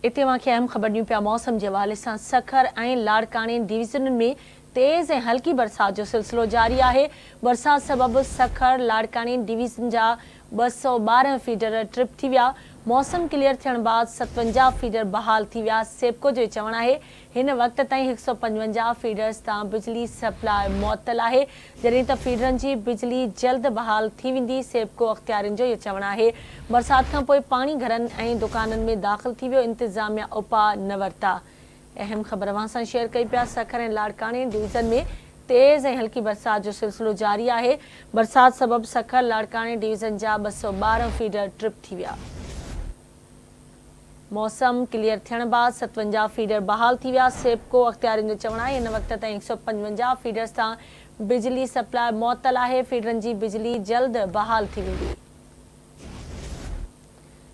इते वांखे अहम ख़बर ॾियूं पिया मौसम के हवाले से सखर ऐं लाड़काने डिवीज़न में तेज़ ऐं हल्की बरसात जो सिलसिलो जारी है। बरसात सबब सखर लाड़काने डिवीज़न जा 212 फीडर ट्रिप थी विया। मौसम क्लियर थियण बाद 57 फीडर बहाल थी विया। सेप्को जो चवण है इन वक्त ताईं 155 फीडर्स तां बिजली सप्लाई मुअत्तल है, जॾहिं त फीडरन की बिजली जल्द बहाल थी वेंदी। सेप्को अख्तियारिन जो चवण है बरसात खां पोइ पानी घरन ऐं दुकानन में दाख़िल थी वियो। इंतजामिया उपाउ न वरिता। अहम ख़बर अवां सां शेयर कई पिया। सखर ऐं लाड़काने डिवीज़न में तेज़ ऐं हल्की बरसात जो सिलसिलो जारी है। बरसात सबब सखर लाड़काने डिवीज़न जा 212 फीडर ट्रिप थी विया। मौसम क्लियर थियण बाद 57 फीडर बहाल थी विया। सेप्को अख्तियारिन जो चवण है इन वक्त ताईं 155 फीडर्स तां बिजली सप्लाई मुअत्तल है। फीडरन की बिजली जल्द बहाल थी वेंदी।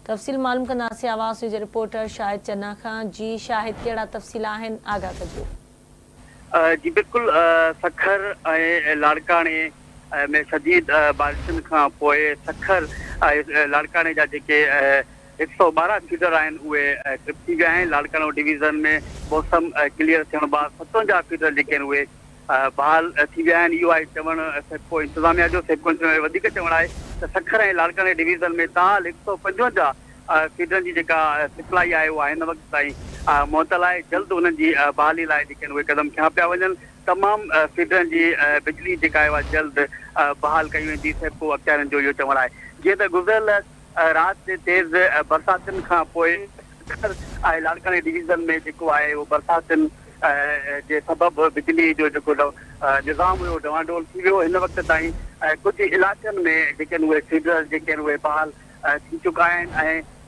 तफ़सील मालूम कंदासीं आवाज़ न्यूज़ रिपोर्टर शाहिद चन्ना खां। जी शाहिद, कहिड़ा तफ़सील आहिनि, आगाह कजो। जी बिल्कुल, सखर ऐं लाड़काने में शदीद बारिशुनि खां पोइ सखर लाड़काने जा जेके 112 फीडर आहिनि उहे ट्रिप थी विया आहिनि। लाड़कानो डिवीज़न में मौसम क्लियर थियण बाद 57 फीडर जेके आहिनि उहे बहाल थी विया आहिनि। इहो आहे चवण सेप्को इंतज़ामिया जो। सेप्को वधीक चवण आहे त सखर ऐं लाड़काने डिवीज़न में ताल 155 फीडरनि जी जेका सप्लाई आहे उहा हिन वक़्त ताईं मुअत्तल आहे। जल्द उन्हनि जी बहाली लाइ जेके आहिनि उहे कदम खयां पिया वञनि। तमामु फीडरनि जी बिजली जेका आहे उहा जल्द बहाल कई वेंदी। सेप्को अख्तियारनि जो इहो चवण आहे। जीअं त गुज़िरियल राति तेज़ बरसातुनि खां पोइ सखर ऐं लाड़काने डिवीज़न में जेको आहे उहो बरसातुनि जे सबबि बिजली जो जेको निज़ाम हुयो डवाडोल थी वियो। हिन वक़्त ताईं कुझु इलाइक़नि में जेके आहिनि उहे फीडर जेके आहिनि उहे बहाल थी चुका आहिनि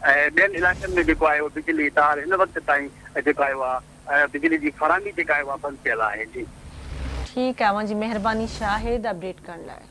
ऐं ॿियनि इलाइक़नि में जेको आहे उहो बिजली तार हिन वक़्त ताईं जेका आहे उहा बिजली जी फराहमी जेका आहे उहा बंदि थियल आहे। जी ठीकु आहे, मुंहिंजी महिरबानी शाहिद अपडेट करण लाइ।